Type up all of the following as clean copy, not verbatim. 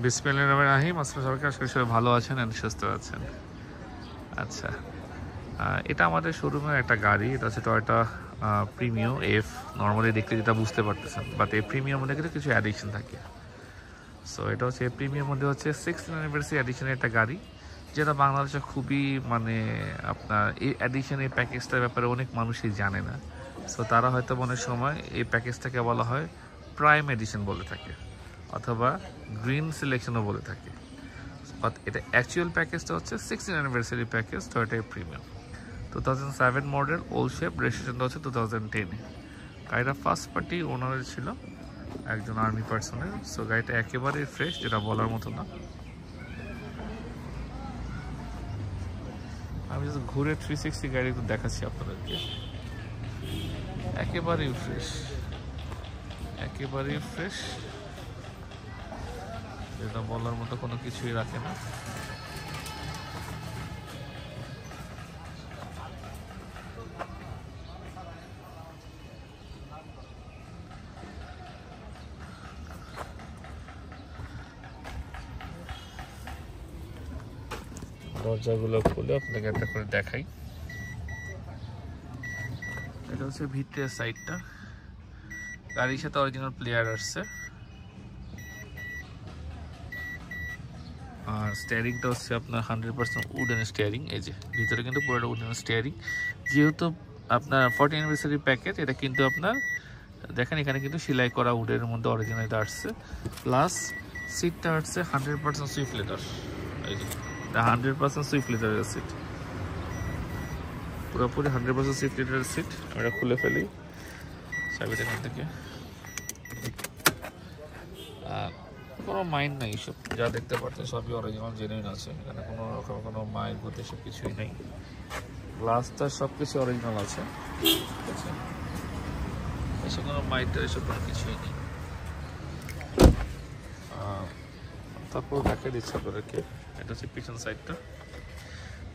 বিসমিল্লাহির রহমানির রহিম। আসসালামু আলাইকুম, আশা করি সবাই ভালো আছেন এবং সুস্থ আছেন। আচ্ছা, এটা আমাদের শোরুমের একটা গাড়ি। এটা হচ্ছে টয়োটা প্রিমিও এফ। নর্মালি দেখতে যেটা বুঝতে পারতেছেন, বাট এই প্রিমিয়ার মধ্যে কিন্তু কিছু অ্যাডিকশন থাকে। সো এটা হচ্ছে প্রিমিয়ার মধ্যে হচ্ছে 16th অ্যানিভার্সারি অ্যাডিশনের একটা গাড়ি, যেটা বাংলাদেশে খুবই মানে আপনার এই অ্যাডিশনের প্যাকেজটার ব্যাপারে অনেক মানুষই জানে না। সো তারা হয়তো অনেক সময় এই প্যাকেজটাকে বলা হয় প্রাইম এডিশন বলে থাকে, অথবা গ্রিন সিলেকশনও বলে থাকে। বাট এটা অ্যাকচুয়াল প্যাকেজটা হচ্ছে 16th anniversary package Toyota premium 2007 model, old shape, রেজিস্ট্রেশনটা হচ্ছে 2010-এ। গাড়িটা ফার্স্ট পার্টি ওনারের ছিল, একজন আর্মি পার্সনের। সো গাড়িটা একেবারেই ফ্রেশ, যেটা বলার মতো না। আমি জাস্ট ঘুরে 360 গাড়ি একটু দেখাচ্ছি আপনাদেরকে। একেবারেই ফ্রেশ, একেবারেই ফ্রেশ, যেটা বলার মতো কোনো কিছুই রাখে না। দরজাগুলো খুলে আপনাকে একটা করে দেখাই। এটা হচ্ছে ভিতরের সাইডটা। গাড়ির সাথে অরিজিনাল প্লেয়ার আসছে, আর স্টিয়ারিংটা হচ্ছে আপনার 100% উডেন স্টিয়ারিং। এই যে ভিতরে কিন্তু পুরোটা উডেন স্টিয়ারিং। যেহেতু আপনার 40th অ্যানিভার্সারি প্যাকেজ, এটা কিন্তু আপনার দেখেন এখানে কিন্তু সেলাই করা উডের মধ্যে অরিজিনাল আসছে। প্লাস সিটটা হচ্ছে 100% সুইফট লেদার। এই যে 100% সুইফট লেদারের সিট, পুরোপুরি 100% সুইফট লেদারের সিট। আমরা খুলে ফেলি চাবিটা এখান থেকে। কোনো মাইন্ড নেই, সব যা দেখতে পাচ্ছেন সবই অরিজিনাল জেনুইন আছে। এখানে কোনো রকম কোনো মাইন্ড হতে সব কিছুই নেই। গ্লাসটা সব কিছু অরিজিনাল আছে, ঠিক আছে? এসব কোনো মাইন্ডটা এসব কোনো কিছুই নেই। তারপর দেখা দিচ্ছে আপনাদেরকে, এটা হচ্ছে পিছন সাইডটা।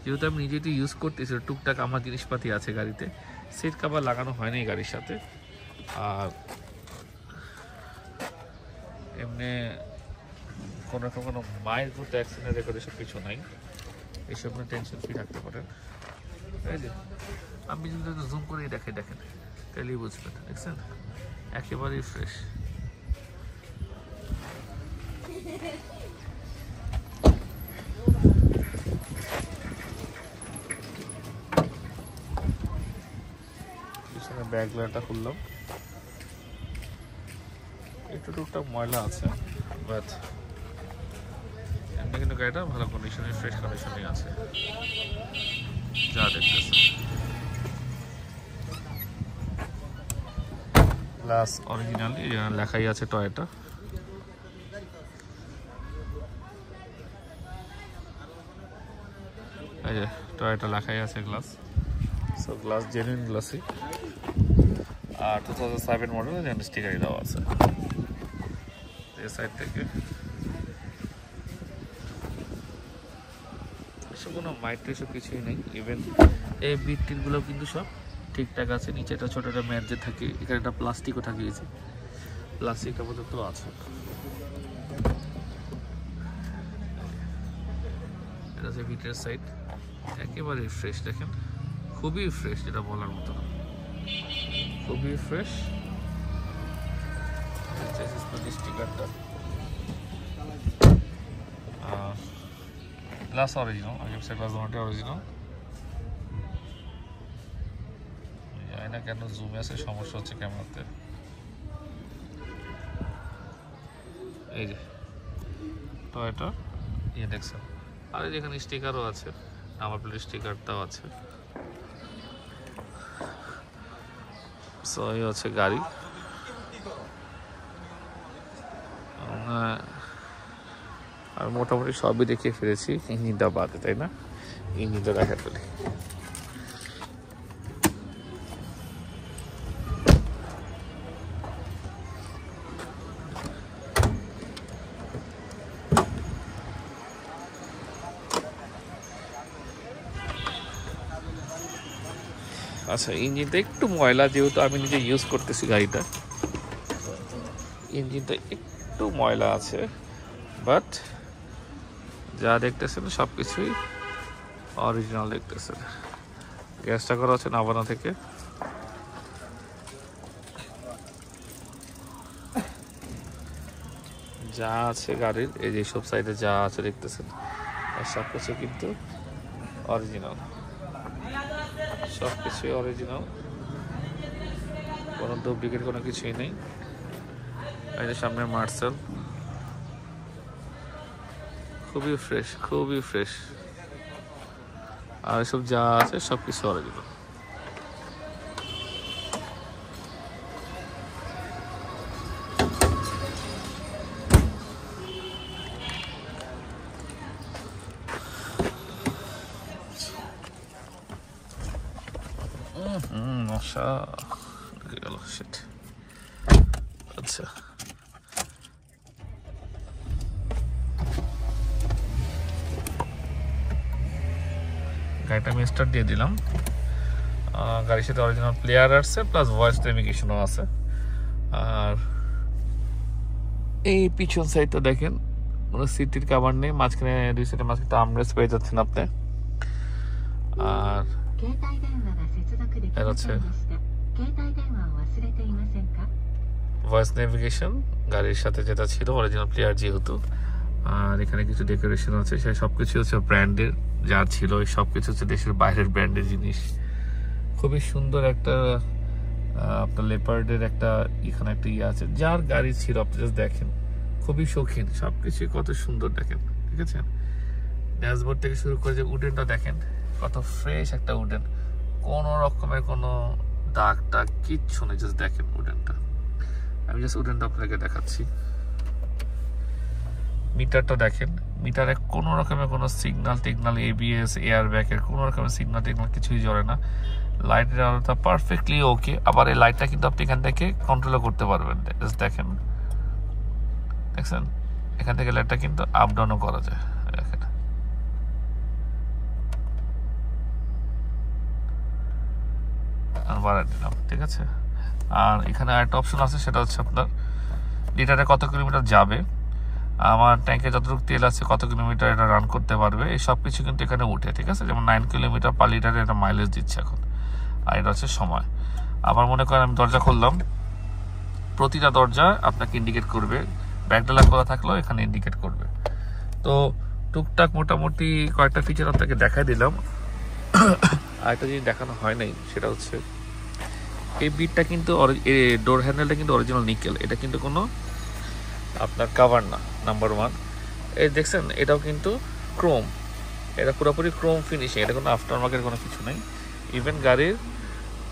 যেহেতু আমি নিজে তো ইউজ করতেছি, টুকটাক আমার জিনিসপাতি আছে গাড়িতে। সিট কাভার লাগানো হয়নি গাড়ির সাথে। আর এমনি কোনো রকম কোনো মায়ের ঘুরতে অ্যাক্সিডেন্ট রেকর্ড এসব কিছু নাই। এইসব নিয়ে টেনশন ফ্রি থাকতে পারেন। এই যে আমি যদি জুম করেই দেখেন তাহলেই বুঝবেন, দেখছেন একেবারেই ফ্রেশ। পিছনে ব্যাগলাটা খুললাম, একটু টুকটাক ময়লা আছে, বাট এমনি কিন্তু গাড়িটা ভালো কন্ডিশনে, ফ্রেশ কন্ডিশনে আছে যা দেখতেছে। গ্লাস অরিজিনাল, লেখাই আছে টয়োটা। এই যে টয়োটা লেখাই আছে গ্লাস। সো গ্লাস জেনুইন গ্লাসই। আর 2007 মডেল স্টিকারই দেওয়া আছে এই সাইড থেকে। এসব কোনো মাইট এসব কিছুই নেই। ইভেন এই বিট টিনগুলো কিন্তু সব ঠিকঠাক আছে। নিচে একটা ছোটো একটা ম্যাট যে থাকে, এখানে একটা প্লাস্টিকও থাকিয়েছে, প্লাস্টিকটা পর্যন্ত আছে। এটা হচ্ছে ভিতরের সাইড, একেবারে ফ্রেশ। দেখেন খুবই ফ্রেশ, যেটা বলার মতো না, খুবই ফ্রেশ। স্টিকারটা গ্লাস অরিজিনাল, আগের সাইড গ্লাস দুটো অরিজিনাল। জানি না কেন জুমে আছে, সমস্যা হচ্ছে ক্যামেরাতে। এই যে টয়োটা ইয়ে দেখছেন, আর যেখানে স্টিকারও আছে, নাম্বার প্লেট স্টিকারটাও আছে। সো এই হচ্ছে গাড়ি। আর মোটামুটি সবই দেখিয়ে ফেলেছি, ইঞ্জিনটা বাদে, তাই না? ইঞ্জিনটা দেখা ফেলি। আচ্ছা, ইঞ্জিনটা একটু ময়লা, যেহেতু আমি নিজে ইউজ করতেছি গাড়িটা, ইঞ্জিনটা একটু ময়লা আছে। বাট যা দেখতেছেন সব কিছুই অরিজিনাল দেখতেছেন। গ্যাসটা করা হচ্ছে নাভানা থেকে। যা আছে গাড়ির এই যে সব সাইডে যা আছে দেখতেছেন সব কিছু কিন্তু অরিজিনাল, সব কিছুই অরিজিনাল, কোনো ডুপ্লিকেট কোনো কিছুই নেই। এই যে সামনে মার্সেল, খুবই ফ্রেশ, খুবই ফ্রেশ। আর এসব যা আছে সব কিছু অরিজিনাল। মশা গেল, শিট। আচ্ছা, গাড়িটা আমি স্টার্ট দিয়ে দিলাম। গাড়ির সাথে অরিজিনাল প্লেয়ার আছে, প্লাস ভয়েস নেভিগেশনও আছে। আর এই পিছন সাইডটা দেখেন, কোনো সিটির কাভার নেই, মাঝখানে দুই সাইডে মাঝখানে আমরেস্ট পেয়ে যাচ্ছেন আপনি। আর হচ্ছে ভয়েস নেভিগেশন গাড়ির সাথে যেটা ছিল অরিজিনাল প্লেয়ার যেহেতু। আর এখানে কিছু ডেকোরেশন আছে, সে সবকিছু হচ্ছে ব্র্যান্ডের, যা ছিল সবকিছু হচ্ছে দেশের বাইরের ব্র্যান্ডের জিনিস। খুবই সুন্দর একটা আপনার লেপার্ডের একটা এখানে একটা ইয়ে আছে, যার গাড়ি ছিল আপনি জাস্ট দেখেন, খুবই শৌখিন, সবকিছু কত সুন্দর দেখেন, ঠিক আছে। ড্যাশবোর্ড থেকে শুরু করে যে উডেনটা দেখেন, কত ফ্রেশ একটা উডেন, কোনো রকমের কোনো দাগ টাগ কিচ্ছু নেই, জাস্ট দেখেন উডেনটা। আমি জাস্ট উডেনটা আপনাকে দেখাচ্ছি। মিটারটা দেখেন, মিটারে কোনো রকমের কোনো সিগন্যাল টিগনাল, এবিএস, এয়ার ব্যাগের কোনো রকমের সিগন্যাল টিগনাল কিছুই জ্বলে না। লাইটের আলোটা পারফেক্টলি ওকে। আবার এই লাইটটা কিন্তু আপনি এখান থেকে কন্ট্রোলও করতে পারবেন, জাস্ট দেখেন, দেখছেন এখান থেকে লাইটটা কিন্তু আপ ডাউনও করা যায়, দেখেন। বাড়াই দিলাম, ঠিক আছে। আর এখানে আরেকটা অপশন আছে, সেটা হচ্ছে আপনার লিটারে কত কিলোমিটার যাবে, আমার ট্যাঙ্কে যতটুকু তেল আছে কত কিলোমিটার এটা রান করতে পারবে, এই সব কিছু কিন্তু এখানে উঠে, ঠিক আছে। যেমন 9 কিলোমিটার পার লিটারে এটা মাইলেজ দিচ্ছে এখন। আর এটা হচ্ছে সময়। আবার মনে করেন আমি দরজা খুললাম, প্রতিটা দরজা আপনাকে ইন্ডিকেট করবে, ব্যাকডালা খোলা থাকলেও এখানে ইন্ডিকেট করবে। তো টুকটাক মোটামুটি কয়েকটা ফিচার আপনাকে দেখাই দিলাম। আর একটা জিনিস দেখানো হয় নাই, সেটা হচ্ছে এই বিটটা কিন্তু ডোর হ্যান্ডেলটা কিন্তু অরিজিনাল নিকেল, এটা কিন্তু কোনো আপনার কাভার না, নাম্বার 1। এই দেখছেন এটাও কিন্তু ক্রোম, এটা পুরোপুরি ক্রোম ফিনিশিং, এটা কোনো আফটার মার্কেট কোনো কিছু নেই। ইভেন গাড়ির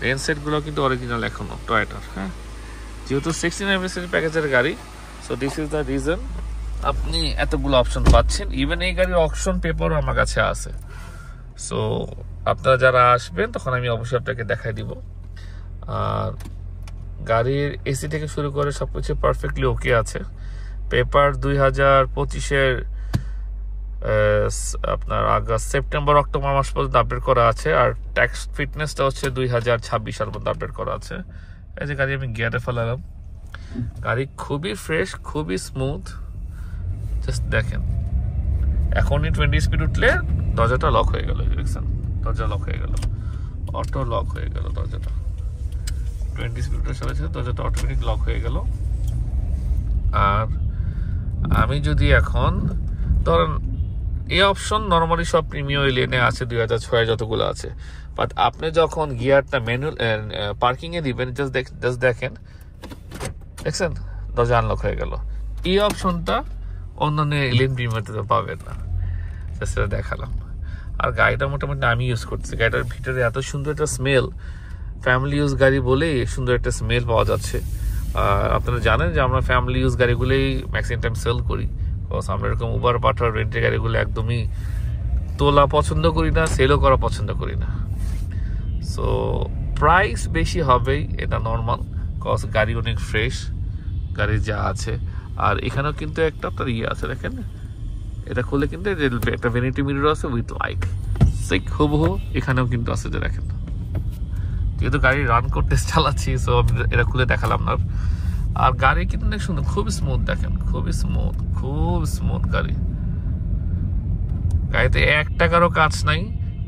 রেন সেটগুলো কিন্তু অরিজিনাল এখনো টয়োটার, হ্যাঁ। যেহেতু 16 এমএসএর প্যাকেজের গাড়ি, so this is the reason আপনি এতগুলো অপশন পাচ্ছেন। ইভেন এই গাড়ির অপশন পেপারও আমার কাছে আছে। সো আপনারা যারা আসবেন তখন আমি অবশ্যই আপনাকে দেখাই দিব। আর গাড়ির এসি থেকে শুরু করে সবকিছু পারফেক্টলি ওকে আছে। পেপার 2025-এর আপনার আগস্ট, সেপ্টেম্বর, অক্টোবর মাস পর্যন্ত আপডেট করা আছে। আর ট্যাক্স ফিটনেসটা হচ্ছে 2026 সাল পর্যন্ত আপডেট করা আছে। এই যে গাড়ি আমি গিয়ারে ফেলালাম, গাড়ি খুবই ফ্রেশ, খুবই স্মুথ, জাস্ট দেখেন। এখনই 20 স্পিড উঠলে দরজাটা লক হয়ে গেল, দেখছেন দরজা লক হয়ে গেল, অটো লক হয়ে গেল দরজাটা। 20 স্পিড উঠার সাথে সাথে দরজাটা অটোমেটিক লক হয়ে গেল। আর আমি যদি এখন ধরেন এই অপশন নর্মালি সব প্রিমিয়াম লেনে আছে, 2006 যতগুলো আছে, বাট আপনি যখন গিয়ারটা ম্যানুয়াল পার্কিং এ দিবেন, জাস্ট দেখেন, দেখছেন দরজা আনলক হয়ে গেল। এই অপশনটা অন্যান্য এলিয়েন প্রিমিয়ামতে তো পাবেন না, জাস্ট এটা দেখালাম। আর গাড়িটা মোটামুটি আমি ইউজ করতেছি, গাড়িটার ভিতরে এত সুন্দর একটা স্মেল, ফ্যামিলি ইউজ গাড়ি বলেই সুন্দর একটা স্মেল পাওয়া যাচ্ছে। আর আপনারা জানেন যে আমরা ফ্যামিলি ইউজ গাড়িগুলোই ম্যাক্সিমাম টাইম সেল করি, বিকজ আমরা এরকম উবার পাঠার রেন্টের গাড়িগুলো একদমই তোলা পছন্দ করি না, সেলও করা পছন্দ করি না। সো প্রাইস বেশি হবেই, এটা নর্মাল, বিকজ গাড়ি অনেক ফ্রেশ, গাড়ি যা আছে। আর এখানেও কিন্তু একটা আপনার ইয়ে আছে, দেখেন এটা খুলে কিন্তু একটা ভ্যানিটি মিরর আছে উইথ লাইট, সেক হুবহু এখানেও কিন্তু আছে, যে দেখেন। যেহেতু গাড়ি রান করতে চালাচ্ছি, সো আমি এটা খুলে দেখালাম না। আর গাড়ি কিন্তু অনেক সুন্দর, খুব স্মুথ, দেখেন খুবই স্মুথ, খুব স্মুথ গাড়ি। গাড়িতে 1 টাকারও কাজ নাই।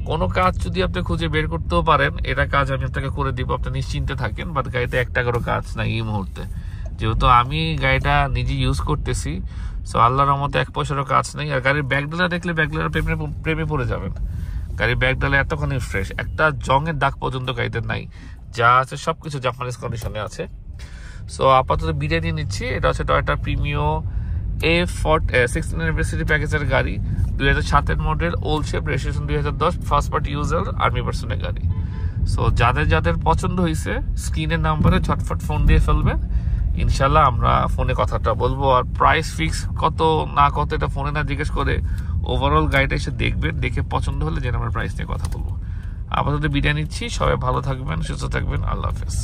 কোনো কাজ যদি আপনি খুঁজে বের করতেও পারেন, এটা কাজ আমি আপনাকে করে দিব, আপনি নিশ্চিন্তে থাকেন। বাট গাড়িতে 1 টাকারও কাজ নাই এই মুহূর্তে, যেহেতু আমি গাড়িটা নিজে ইউজ করতেছি। সো আল্লাহর রহমতে 1 পয়সারও কাজ নেই। আর গাড়ির ব্যাকডালা দেখলে ব্যাকডালার প্রেমে পড়ে যাবেন। গাড়ির ব্যাকডালা এতখানি ফ্রেশ, একটা জংয়ের দাগ পর্যন্ত গাড়িতে নাই, যা আছে সবকিছু জাপানিজ কন্ডিশনে আছে। সো আপাতত বিদায় নিয়ে নিচ্ছি। এটা হচ্ছে টয়োটা প্রিমিও A16 অ্যানিভার্সারি প্যাকেজের গাড়ি, 2007 model, old shape, registration 2010, first party user, army পার্সনের গাড়ি। সো যাদের যাদের পছন্দ হয়েছে স্ক্রিনের নাম্বারে ঝটফট ফোন দিয়ে ফেলবেন, ইনশাল্লাহ আমরা ফোনে কথাটা বলবো। আর প্রাইস ফিক্স কত না কত এটা ফোনে না জিজ্ঞেস করে ওভারঅল গাড়িটা এসে দেখবেন, দেখে পছন্দ হলে যেন আমরা প্রাইস নিয়ে কথা বলবো। আপাতত বিদায় নিচ্ছি, সবাই ভালো থাকবেন, সুস্থ থাকবেন, আল্লাহ হাফেজ।